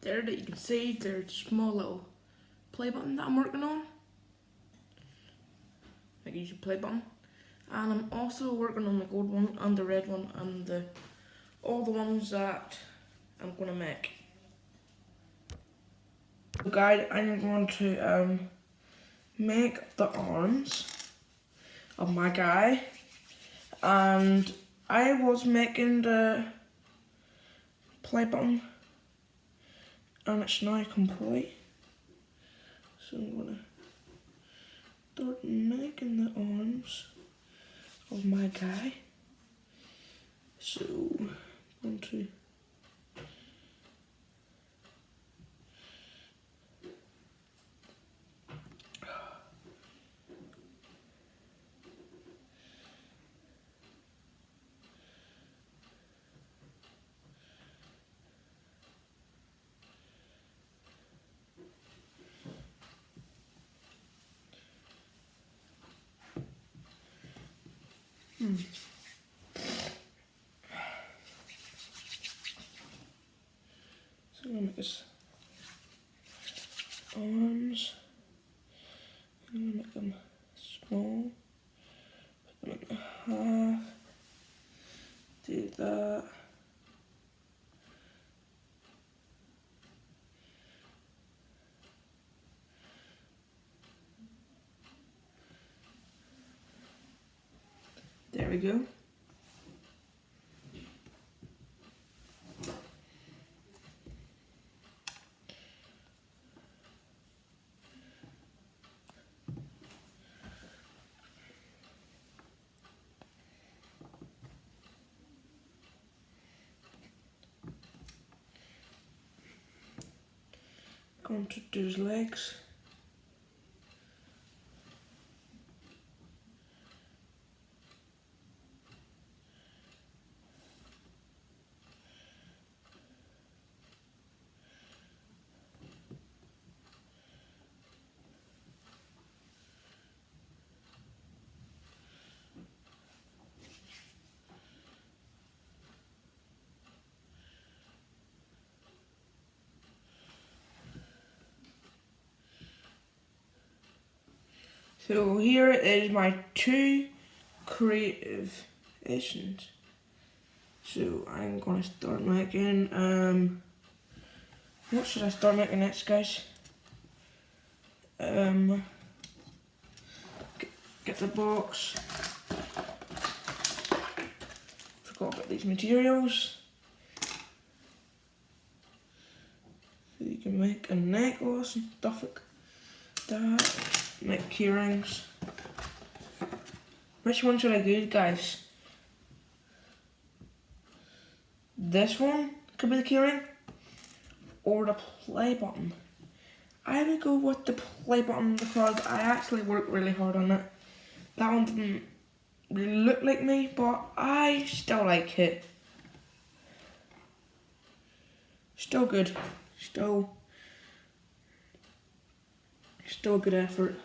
there that you can see. There's a small little play button that I'm working on. Like a YouTube play button. And I'm also working on the gold one and the red one and all the ones that I'm gonna make. So guys, I'm going to make the arms of my guy, and I was making the play button and it's now complete. So I'm gonna start making the arms of my guy. So I'm going to So I'm gonna make this arms. I'm gonna make them small. Put them in half. Do that. There we go. Going to do his legs. So here is my 2 creative editions. So I'm gonna start making, what should I start making next, guys? Get the box. Forgot about these materials. So you can make a necklace and stuff like that. Make key rings. Which one should I do, guys? This one could be the key ring, or the play button. I would go with the play button because I actually worked really hard on it. That one didn't really look like me, but I still like it. Still good. Still a good effort.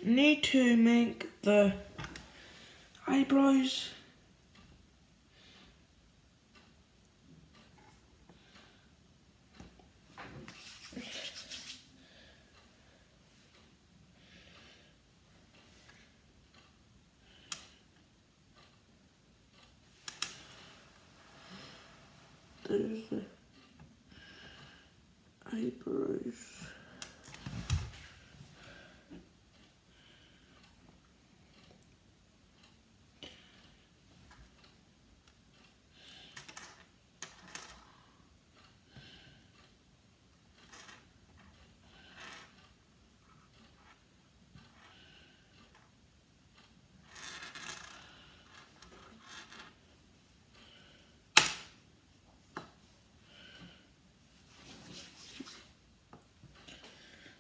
I need to make the eyebrows. There's the eyebrows.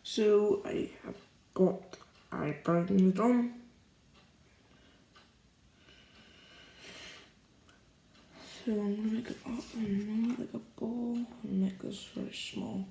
So I have got eyebrows done. So I'm gonna make it up and like a ball and make this very small.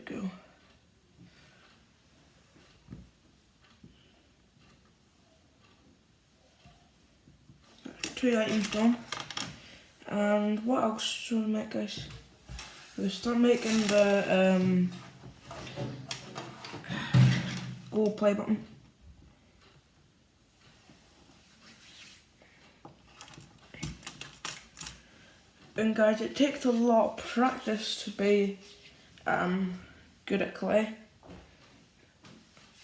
go. Two items done. And what else should we make, guys? We'll start making the gold play button. And guys, it takes a lot of practice to be good at clay.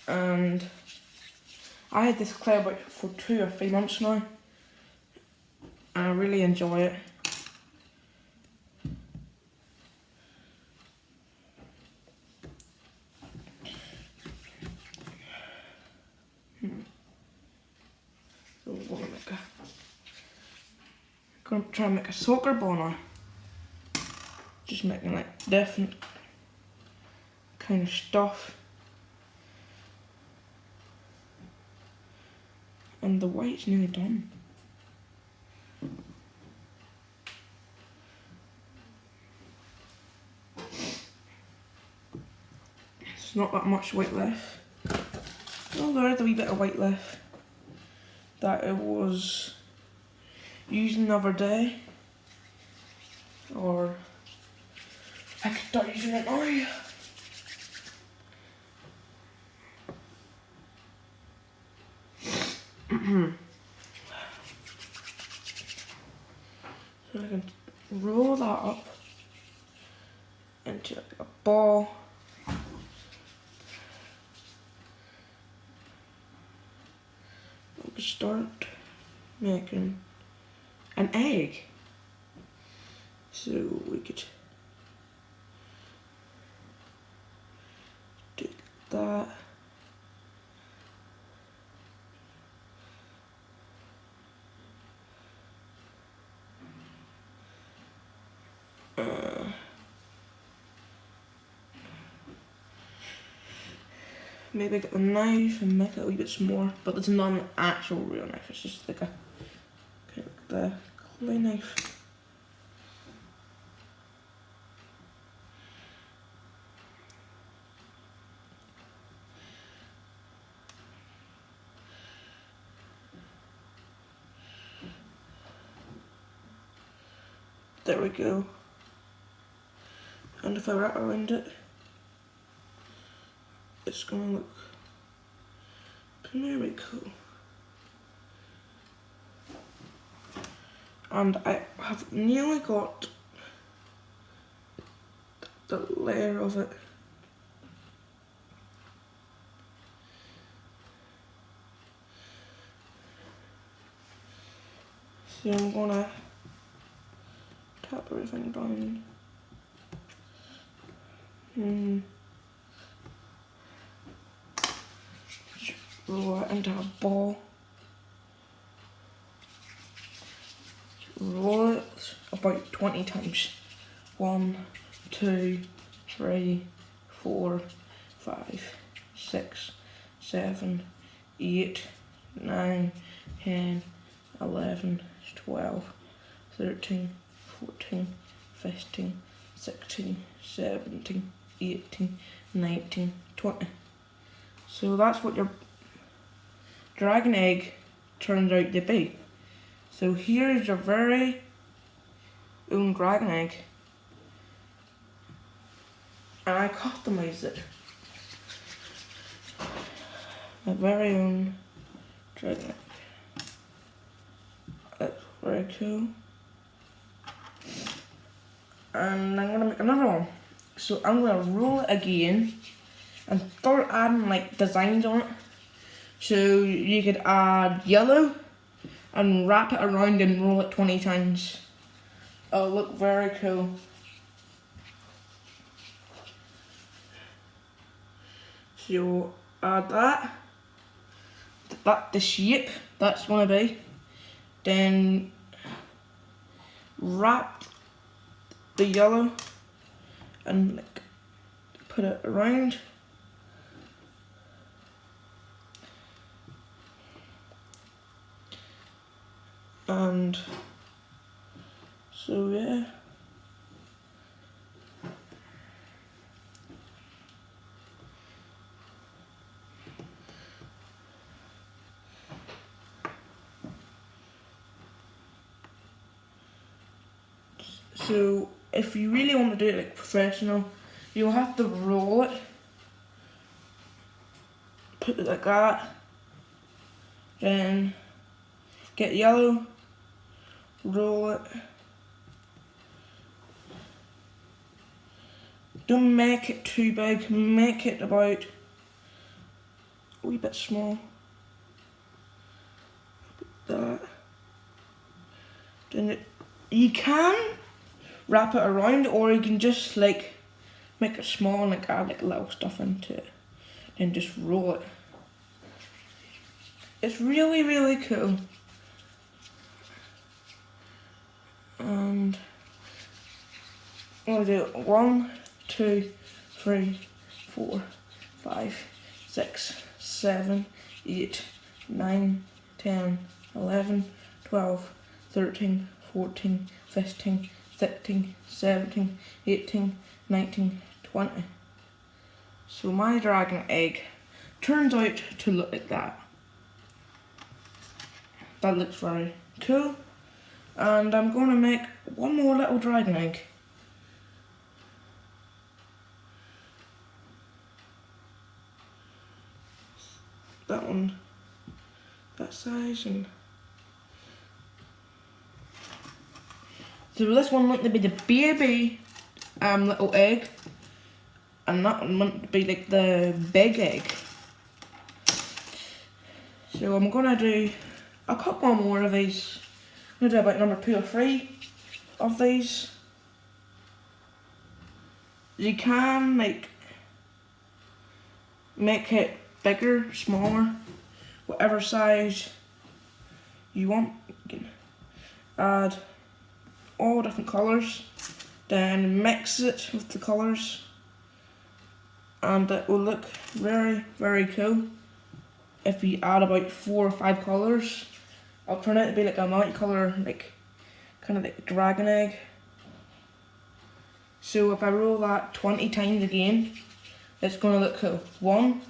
And I had this clay about for 2 or 3 months now. And I really enjoy it. So we're gonna try and make a soccer ball now. Just making like different kind of stuff. And the white's nearly done. There's not that much white left. Oh, there is a wee bit of white left that it was using the other day, or I could start using it now. So I can roll that up into a ball. We start making an egg. So we could do that. Maybe get the knife and make it a wee bit smaller, but it's not an actual real knife, it's just like a kind of the clay knife. There we go. And if I wrap around it, it's gonna look very cool. And I have nearly got the layer of it. So I'm gonna tap everything down. Just roll it into a ball. Roll it about 20 times. 1, 2, 3, 4, 5, 6, 7, 8, 9, 10, 11, 12, 13, 14, 15, 16, 17, 18, 19, 20. So that's what your dragon egg turns out to be. So here's your very own dragon egg. And I customized it. My very own dragon egg. That's very cool. And I'm gonna make another one. So I'm gonna roll it again and start adding like designs on it. So you could add yellow and wrap it around and roll it 20 times. It'll look very cool. So you'll add that. That's the shape that's gonna be. Then wrap the yellow and like put it around. And so yeah. So if you really want to do it like professional, you'll have to roll it. Put it like that. Then get yellow, roll it. Don't make it too big, make it about a wee bit small. That. Then you can wrap it around, or you can just like make it small and like add like little stuff into it. Then just roll it. It's really, really cool. And I'm gonna do 1, 2, 3, 4, 5, 6, 7, 8, 9, 10, 11, 12, 13, 14, 15, 16, 17, 18, 19, 20. So my dragon egg turns out to look like that. That looks very cool. And I'm going to make one more little dragon egg. That one, that size, and so this one meant to be the baby little egg, and that one meant to be like the big egg. So I'm gonna do a couple more of these. I'm gonna do about number 2 or 3 of these. You can like make it bigger, smaller, whatever size you want. You can add all different colours, then mix it with the colours, and it will look very, very cool. If you add about 4 or 5 colours, it'll turn out to be like a multicolour, like kind of like dragon egg. So if I roll that 20 times again, it's going to look cool. 1,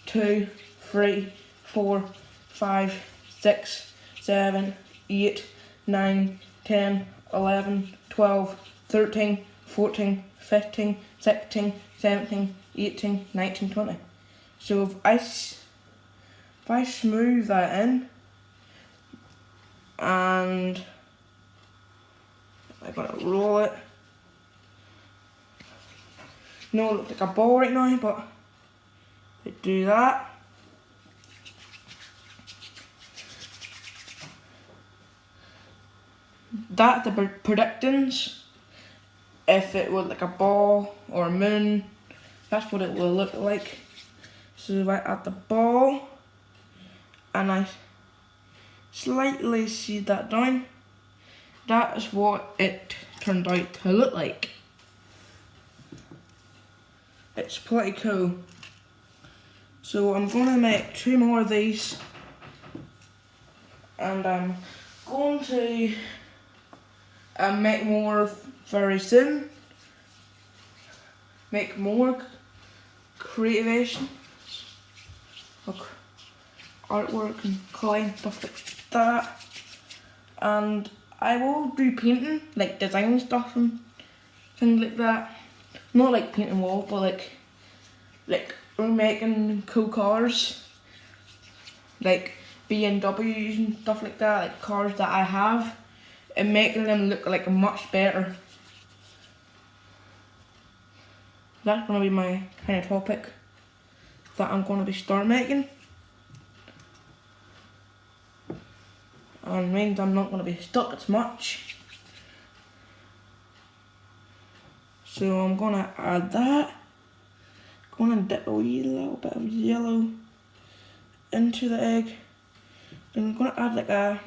2, 3, 4, 5, 6, 7, 8, 9, 10, 11, 12, 13, 14, 15, 16, 17, 18, 19, 20. So if I smooth that in, and I'm gonna roll it. No, it looks like a ball right now, but I do that. That the predictions, if it was like a ball or a moon, that's what it will look like. So if I add the ball and I slightly see that down, that is what it turned out to look like. It's pretty cool. So I'm going to make 2 more of these, and I'm going to make more very soon. Make more creations, artwork and clay, stuff like that. And I will do painting, like design stuff and things like that. Not like painting walls, but like making cool cars, like BMWs and stuff like that, like cars that I have, and making them look like much better. That's gonna be my kind of topic that I'm gonna be start making. And means I'm not gonna be stuck as much. So I'm gonna add that. Gonna dip a wee little bit of yellow into the egg. Then I'm gonna add like a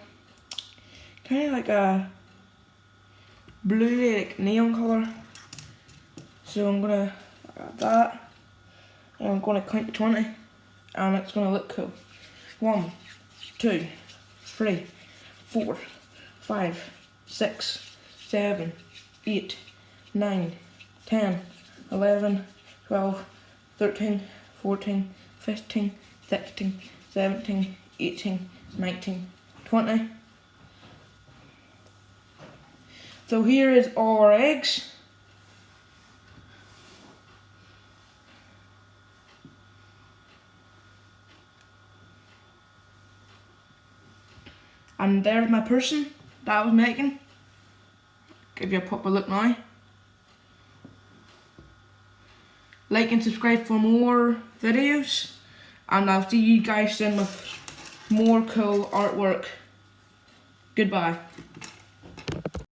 kind of like a blue like neon colour. So I'm gonna add that, and I'm gonna count to 20, and it's gonna look cool. 1, 2, 3, 4, 5, 6, 7, 8, 9, 10, 11, 12, 13, 14, 15, 16, 17, 18, 19, 20. So here is all our eggs. And there's my person that I was making. Give you a proper look now. Like and subscribe for more videos. And I'll see you guys soon with more cool artwork. Goodbye.